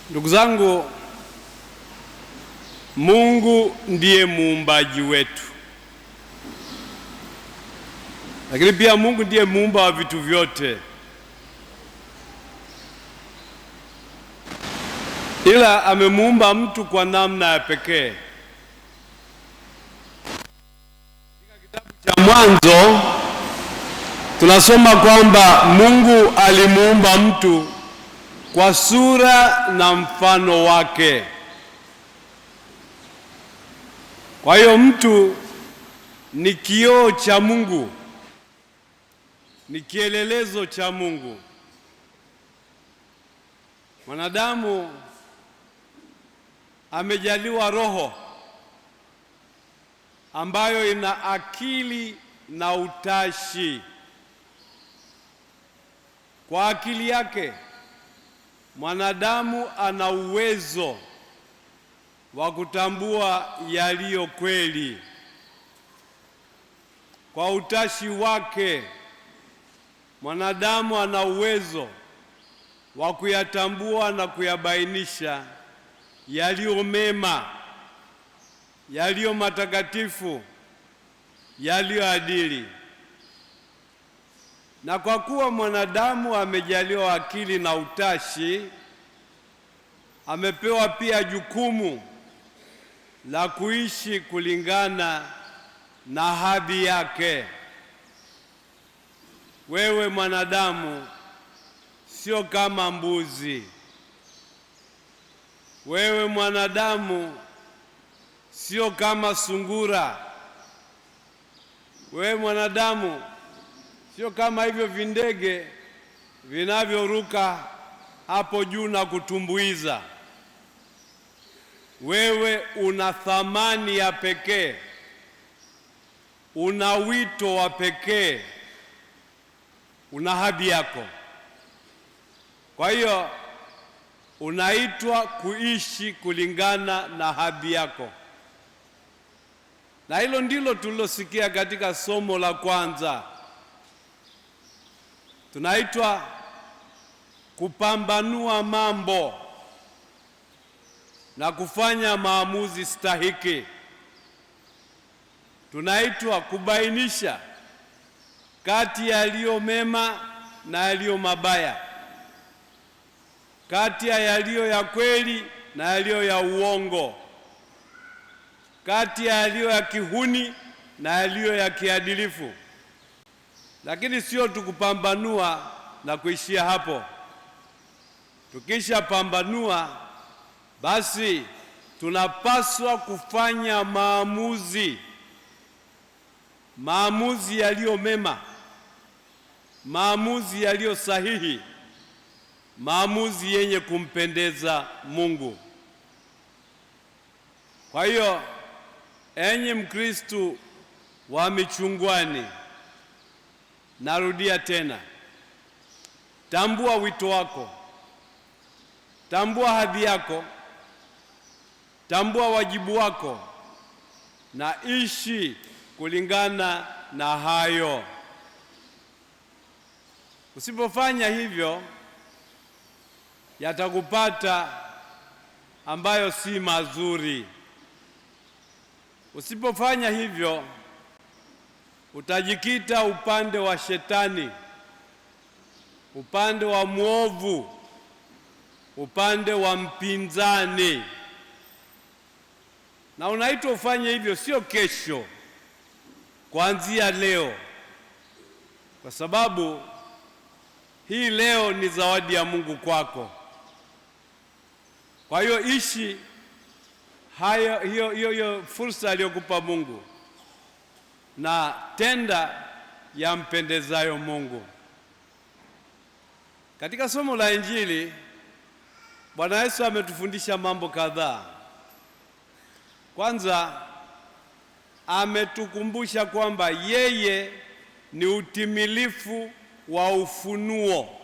Ndugu zangu, Mungu ndiye muumbaji wetu, lakini pia Mungu ndiye muumba wa vitu vyote, ila amemuumba mtu kwa namna ya pekee. Katika kitabu cha Mwanzo tunasoma kwamba Mungu alimuumba mtu kwa sura na mfano wake. Kwa hiyo mtu ni kioo cha Mungu, ni kielelezo cha Mungu. Mwanadamu amejaliwa roho ambayo ina akili na utashi. Kwa akili yake mwanadamu ana uwezo wa kutambua yaliyo kweli. Kwa utashi wake mwanadamu ana uwezo wa kuyatambua na kuyabainisha yaliyo mema, yaliyo matakatifu, yaliyo adili. Na kwa kuwa mwanadamu amejaliwa akili na utashi, amepewa pia jukumu la kuishi kulingana na hadhi yake. Wewe mwanadamu sio kama mbuzi. Wewe mwanadamu sio kama sungura. Wewe mwanadamu sio kama hivyo vindege vinavyoruka hapo juu na kutumbuiza. Wewe una thamani ya pekee, una wito wa pekee, una hadhi yako. Kwa hiyo unaitwa kuishi kulingana na hadhi yako, na hilo ndilo tulilosikia katika somo la kwanza. Tunaitwa kupambanua mambo na kufanya maamuzi stahiki. Tunaitwa kubainisha kati ya yaliyo mema na yaliyo mabaya, kati ya yaliyo ya kweli na yaliyo ya uongo, kati ya yaliyo ya kihuni na yaliyo ya kiadilifu. Lakini sio tukupambanua na kuishia hapo. Tukisha pambanua, basi tunapaswa kufanya maamuzi yaliyo mema, maamuzi yaliyo sahihi, maamuzi yenye kumpendeza Mungu. Kwa hiyo, enyi Mkristo wa Michungwani, narudia tena, tambua wito wako, tambua hadhi yako, tambua wajibu wako, na ishi kulingana na hayo. Usipofanya hivyo, yatakupata ambayo si mazuri. Usipofanya hivyo, utajikita upande wa shetani, upande wa mwovu, upande wa mpinzani. Na unaitwa ufanye hivyo sio kesho, kuanzia leo, kwa sababu hii leo ni zawadi ya Mungu kwako. Kwa hiyo ishi hiyo fursa aliyokupa Mungu na tenda yampendezayo Mungu. Katika somo la Injili, Bwana Yesu ametufundisha mambo kadhaa. Kwanza, ametukumbusha kwamba yeye ni utimilifu wa ufunuo.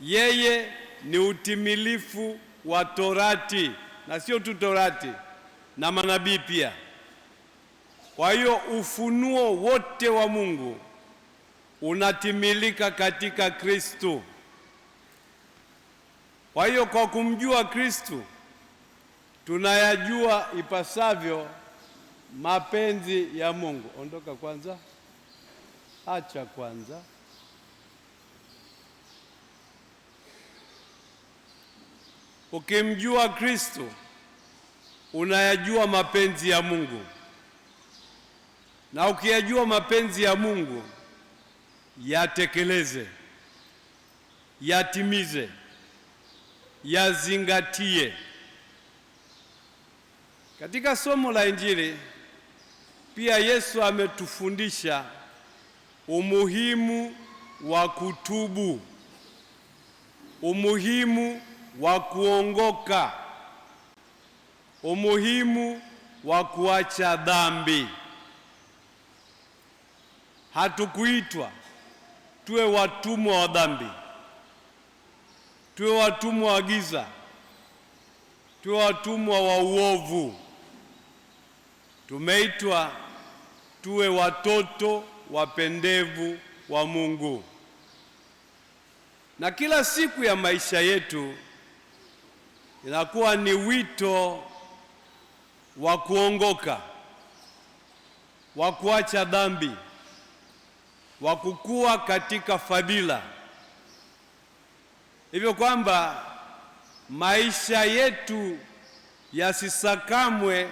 Yeye ni utimilifu wa Torati, na sio tu Torati, na manabii pia. Kwa hiyo ufunuo wote wa Mungu unatimilika katika Kristo. Kwa hiyo kwa kumjua Kristo tunayajua ipasavyo mapenzi ya Mungu. Ondoka kwanza, acha kwanza. Ukimjua Kristo unayajua mapenzi ya Mungu, na ukiyajua mapenzi ya Mungu yatekeleze, yatimize, yazingatie. Katika somo la Injili pia Yesu ametufundisha umuhimu wa kutubu, umuhimu wa kuongoka, umuhimu wa kuacha dhambi. Hatukuitwa tuwe watumwa wa dhambi, tuwe watumwa wa giza, tuwe watumwa wa uovu. Tumeitwa tuwe watoto wapendevu wa Mungu. Na kila siku ya maisha yetu inakuwa ni wito wa kuongoka, wa kuacha dhambi, wa kukua katika fadhila, hivyo kwamba maisha yetu yasisakamwe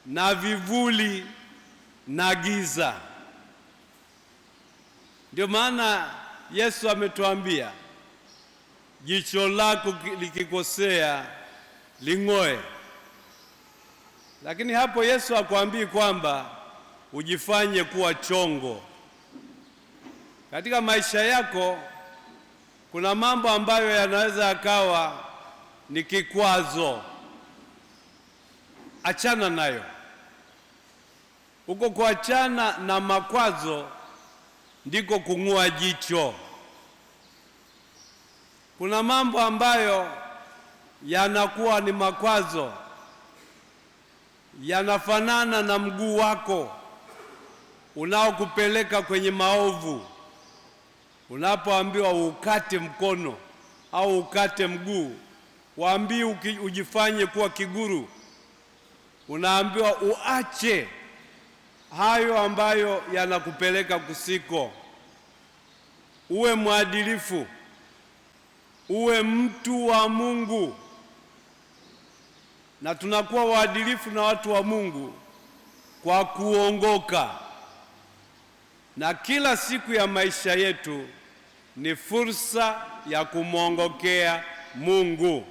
na vivuli na giza. Ndio maana Yesu ametuambia, jicho lako likikosea ling'oe. Lakini hapo Yesu hakuambii kwamba ujifanye kuwa chongo. Katika maisha yako kuna mambo ambayo yanaweza yakawa ni kikwazo. Achana nayo. Uko kuachana na makwazo ndiko kung'oa jicho. Kuna mambo ambayo yanakuwa ni makwazo, yanafanana na mguu wako unaokupeleka kwenye maovu. Unapoambiwa ukate mkono au ukate mguu, waambii ujifanye kuwa kiguru. Unaambiwa uache hayo ambayo yanakupeleka kusiko. Uwe mwadilifu, uwe mtu wa Mungu. Na tunakuwa waadilifu na watu wa Mungu kwa kuongoka. Na kila siku ya maisha yetu ni fursa ya kumwongokea Mungu.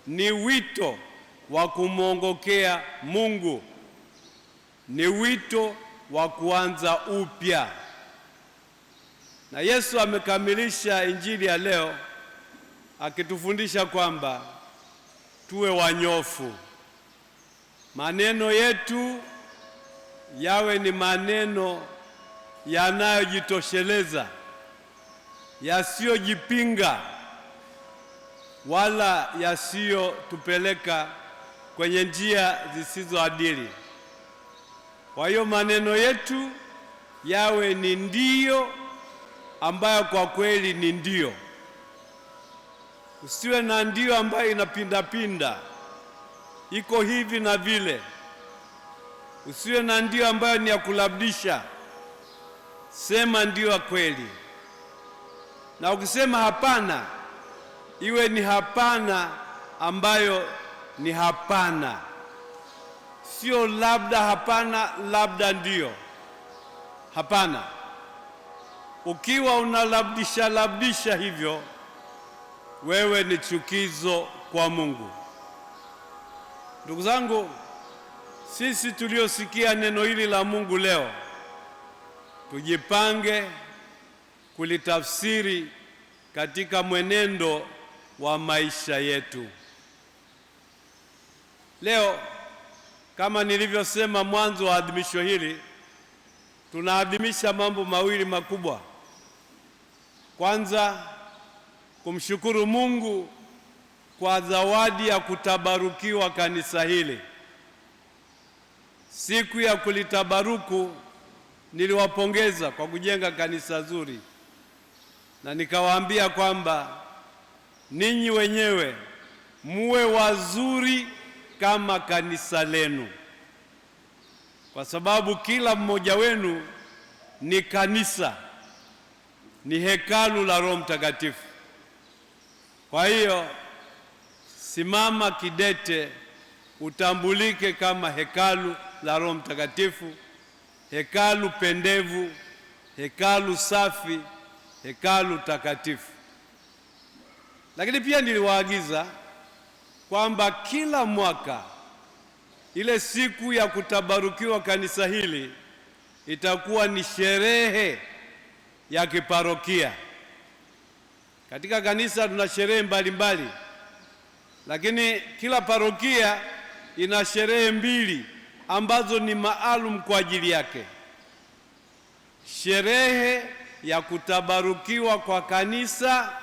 Ni wito wa kumwongokea Mungu. Ni wito wa kuanza upya. Na Yesu amekamilisha Injili ya leo akitufundisha kwamba tuwe wanyofu. Maneno yetu yawe ni maneno yanayojitosheleza, yasiyojipinga wala yasiyotupeleka kwenye njia zisizoadili. Kwa hiyo maneno yetu yawe ni ndio ambayo kwa kweli ni ndio. Usiwe na ndio ambayo inapindapinda, iko hivi na vile. Usiwe na ndio ambayo ni ya kulabdisha. Sema ndio ya kweli. Na ukisema hapana, iwe ni hapana ambayo ni hapana, sio labda hapana, labda ndio. Hapana. Ukiwa unalabdisha hivyo, wewe ni chukizo kwa Mungu. Ndugu zangu, sisi tuliosikia neno hili la Mungu leo, tujipange kulitafsiri katika mwenendo wa maisha yetu. Leo, kama nilivyosema mwanzo wa adhimisho hili, tunaadhimisha mambo mawili makubwa. Kwanza, kumshukuru Mungu kwa zawadi ya kutabarukiwa kanisa hili. Siku ya kulitabaruku niliwapongeza kwa kujenga kanisa zuri, na nikawaambia kwamba ninyi wenyewe muwe wazuri kama kanisa lenu, kwa sababu kila mmoja wenu ni kanisa, ni hekalu la Roho Mtakatifu. Kwa hiyo simama kidete, utambulike kama hekalu la Roho Mtakatifu, hekalu pendevu, hekalu safi, hekalu takatifu. Lakini pia niliwaagiza kwamba kila mwaka ile siku ya kutabarukiwa kanisa hili itakuwa ni sherehe ya kiparokia. Katika kanisa tuna sherehe mbalimbali, lakini kila parokia ina sherehe mbili ambazo ni maalum kwa ajili yake: sherehe ya kutabarukiwa kwa kanisa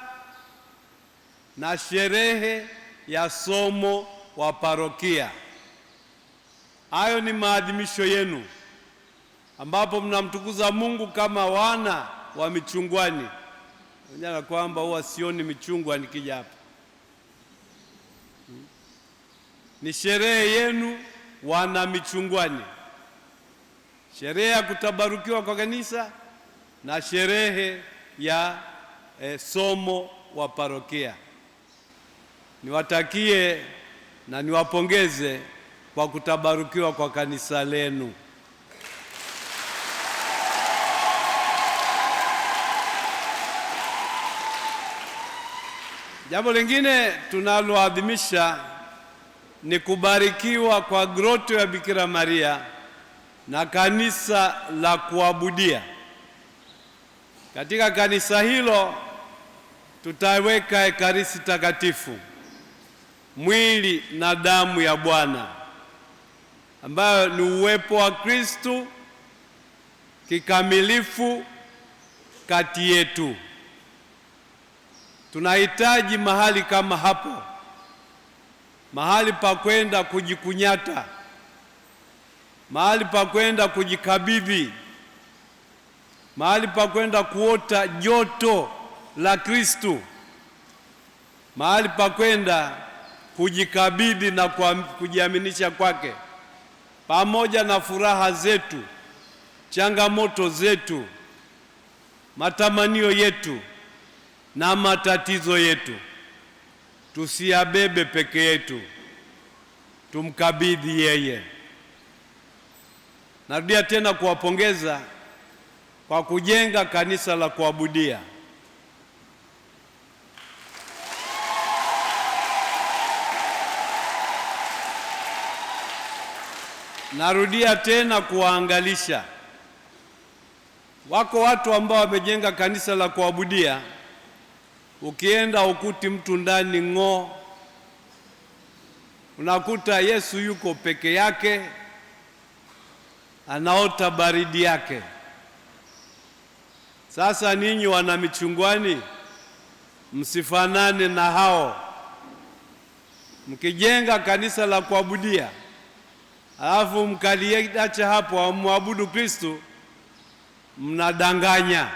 na sherehe ya somo wa parokia. Hayo ni maadhimisho yenu ambapo mnamtukuza Mungu kama wana wa michungwani. Unajua kwamba huwa sioni michungwa nikija hapa. Ni sherehe yenu wana michungwani, sherehe ya kutabarukiwa kwa kanisa na sherehe ya somo wa parokia. Niwatakie na niwapongeze kwa kutabarukiwa kwa kanisa lenu. Jambo lingine tunaloadhimisha ni kubarikiwa kwa groto ya Bikira Maria na kanisa la kuabudia. Katika kanisa hilo tutaweka Ekaristi Takatifu, mwili na damu ya Bwana, ambayo ni uwepo wa Kristo kikamilifu kati yetu. Tunahitaji mahali kama hapo, mahali pa kwenda kujikunyata, mahali pa kwenda kujikabidhi, mahali pa kwenda kuota joto la Kristo, mahali pa kwenda kujikabidhi na kujiaminisha kwake, pamoja na furaha zetu, changamoto zetu, matamanio yetu na matatizo yetu. Tusiyabebe peke yetu, tumkabidhi yeye. Narudia tena kuwapongeza kwa kujenga kanisa la kuabudia. Narudia tena kuwaangalisha, wako watu ambao wamejenga kanisa la kuabudia, ukienda ukuti mtu ndani ng'o, unakuta Yesu yuko peke yake, anaota baridi yake. Sasa ninyi wana michungwani, msifanane na hao. Mkijenga kanisa la kuabudia alafu mkaliacha hapo amwabudu Kristo, mnadanganya,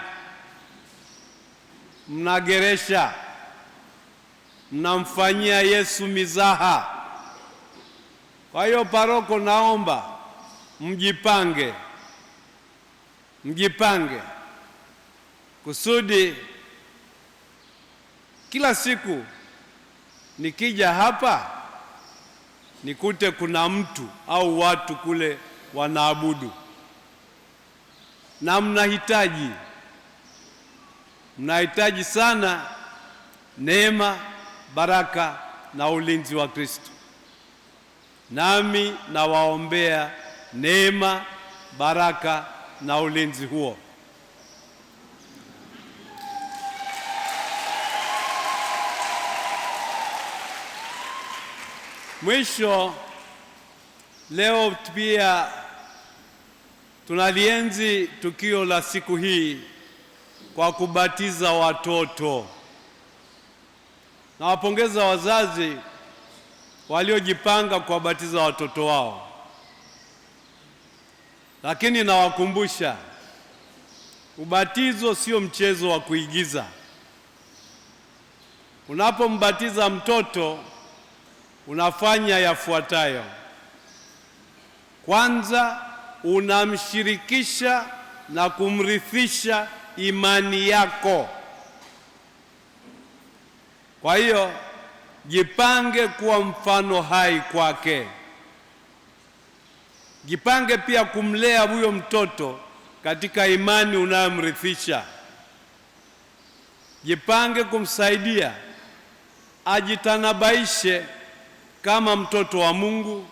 mnageresha, mnamfanyia Yesu mizaha. Kwa hiyo paroko, naomba mjipange kusudi kila siku nikija hapa nikute kuna mtu au watu kule wanaabudu. Na mnahitaji sana neema, baraka na ulinzi wa Kristo. Nami nawaombea neema, baraka na ulinzi huo. Mwisho, leo pia tunalienzi tukio la siku hii kwa kubatiza watoto. Nawapongeza wazazi waliojipanga kuwabatiza watoto wao, lakini nawakumbusha, ubatizo sio mchezo wa kuigiza. Unapombatiza mtoto unafanya yafuatayo. Kwanza, unamshirikisha na kumrithisha imani yako. Kwa hiyo jipange kuwa mfano hai kwake. Jipange pia kumlea huyo mtoto katika imani unayomrithisha. Jipange kumsaidia ajitanabaishe kama mtoto wa Mungu,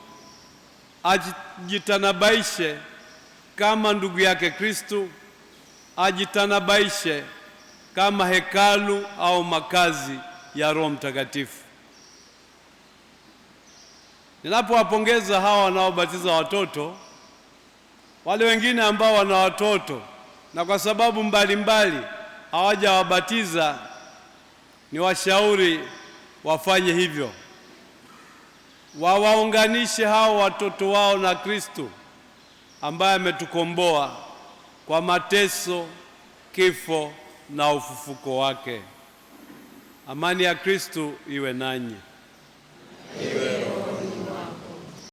ajitanabaishe kama ndugu yake Kristo, ajitanabaishe kama hekalu au makazi ya Roho Mtakatifu. Ninapowapongeza hawa wanaobatiza watoto, wale wengine ambao wana watoto na kwa sababu mbalimbali hawajawabatiza, ni washauri wafanye hivyo. Wawaunganishe hao watoto wao na Kristo ambaye ametukomboa kwa mateso, kifo na ufufuko wake. Amani ya Kristo iwe nanyi.